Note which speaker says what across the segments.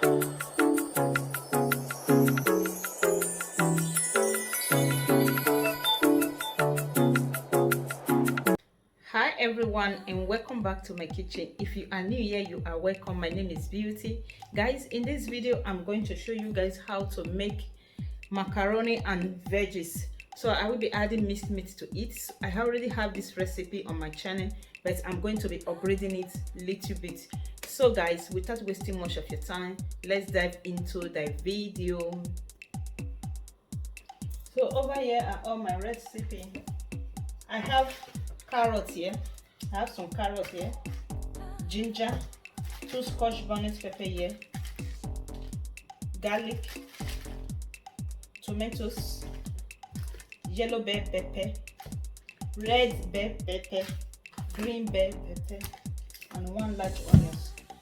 Speaker 1: Hi everyone, and welcome back to my kitchen. If you are new here, you are welcome. My name is Beauty. Guys, in this video I'm going to show you guys how to make macaroni and veggies. So I will be adding minced meat to it. I already have this recipe on my channel, but I'm going to be upgrading it a little bit. So guys, without wasting much of your time, let's dive into the video. So over here are all my recipe. I have carrots here. I have some carrots here, ginger, 2 scotch bonnet pepper here, garlic, tomatoes, yellow bell pepper, red bell pepper, green bell pepper, and 1 large onion.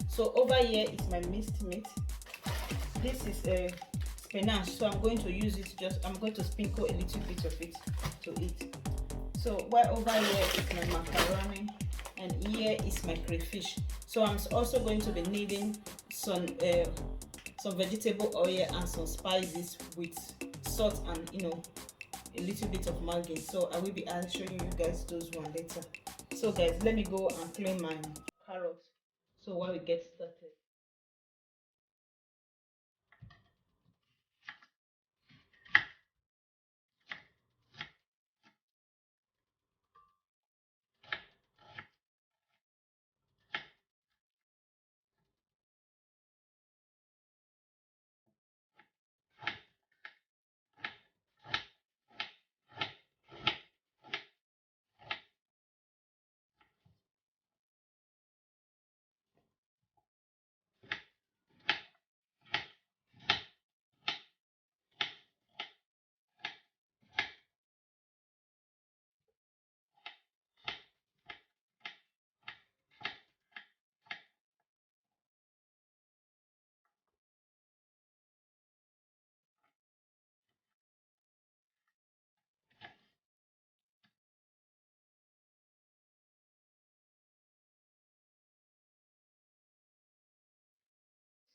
Speaker 1: So over here is my minced meat. This is a spinach, so I'm going to use it, I'm going to sprinkle a little bit of it to eat. So while over here is my macaroni, and here is my crayfish. So I'm also going to be needing some vegetable oil and some spices with salt and a little bit of margarine. So I will be showing you guys those one later. So guys, let me go and clean my carrots. So while we get started.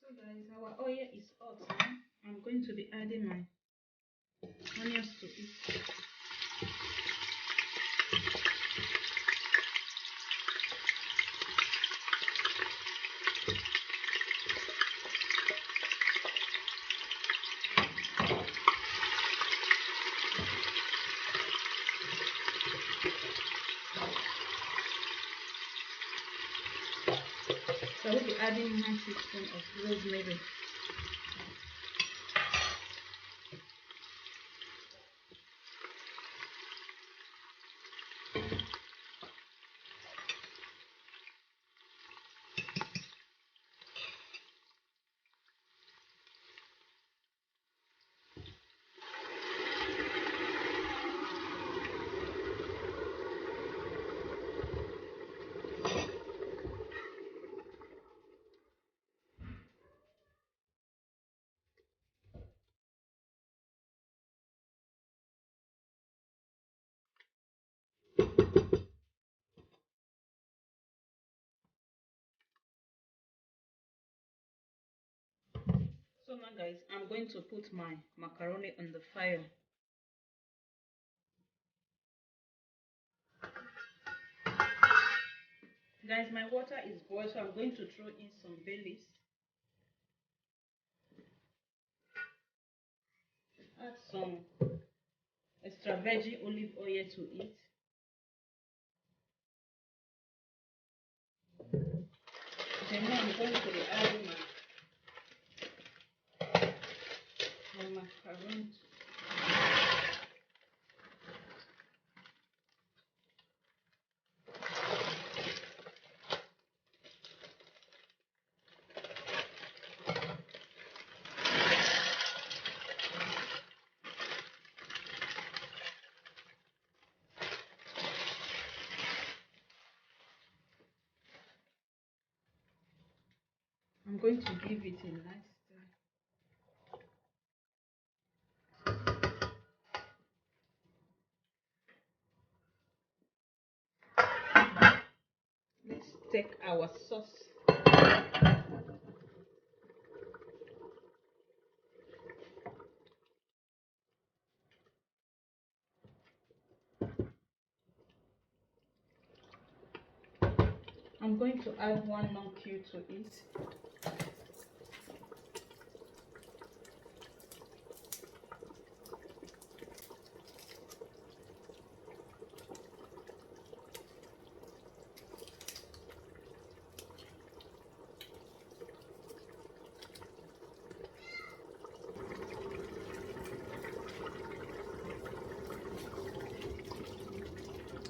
Speaker 1: So guys, our oil is hot now. I'm going to be adding my onions to it. So I will be adding 1 teaspoon of rosemary. So now guys, I'm going to put my macaroni on the fire. Guys, my water is boiled, so I'm going to throw in some bay leaves. Add some extra virgin olive oil to it. Then now I'm going to be adding my macaroni. I'm going to give it a nice stir. Let's take our sauce. I'm going to add one non-cube to it.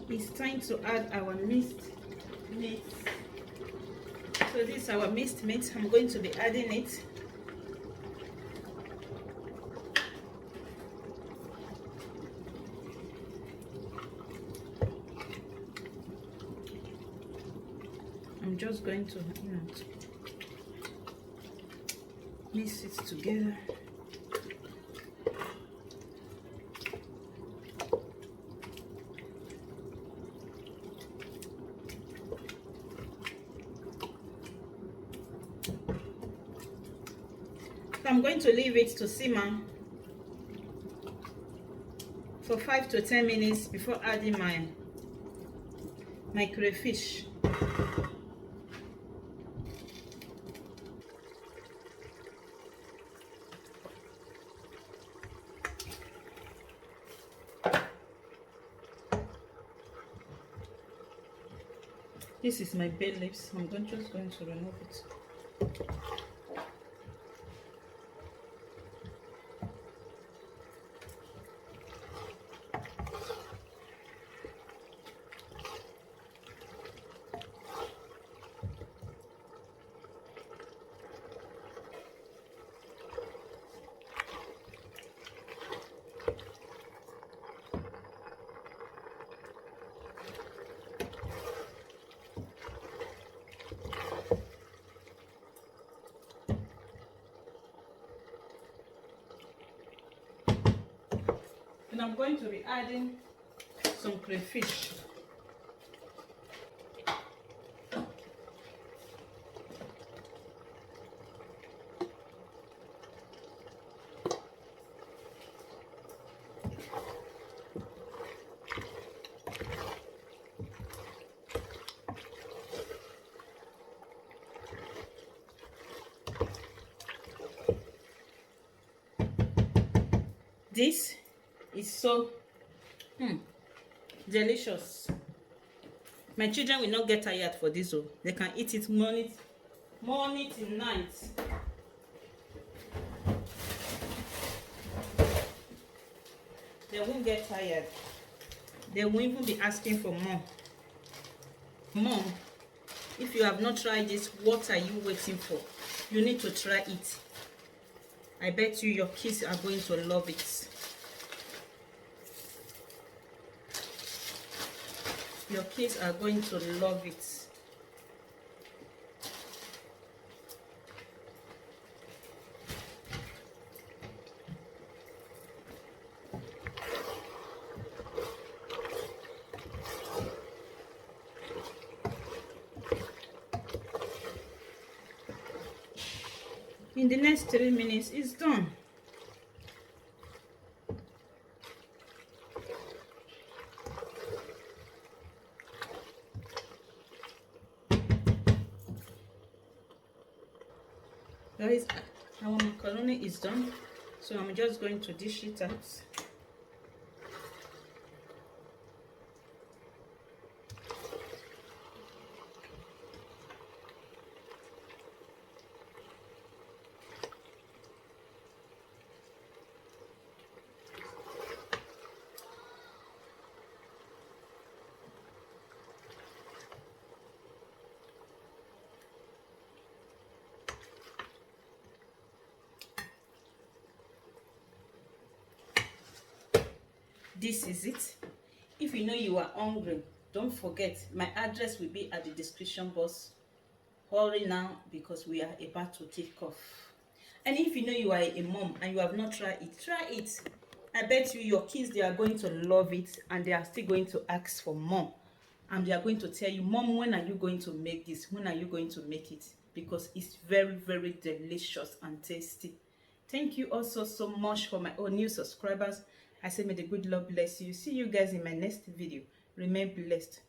Speaker 1: It's time to add our minced meat. So this is our minced meat. I'm going to be adding it. I'm just going to, mix it together. So I'm going to leave it to simmer for 5 to 10 minutes before adding my crayfish. This is my bay leaves. I'm just going to remove it. And I'm going to be adding some crayfish. This is so delicious. My children will not get tired for this. They can eat it morning till night. They won't get tired. They won't even be asking for more. Mom, if you have not tried this, what are you waiting for? You need to try it. I bet you your kids are going to love it. Your kids are going to love it. In the next 3 minutes, it's done. Guys, our macaroni is done, so I'm just going to dish it out. This is it. If you know you are hungry, don't forget my address will be at the description box. Hurry now because we are about to take off. And if you know you are a mom and you have not tried it, try it. I bet you your kids, they are going to love it and they are still going to ask for more. And they are going to tell you, Mom, when are you going to make this? When are you going to make it? Because it's very, very delicious and tasty. Thank you also so much for my new subscribers. I say may the good Lord bless you. See you guys in my next video. Remain blessed.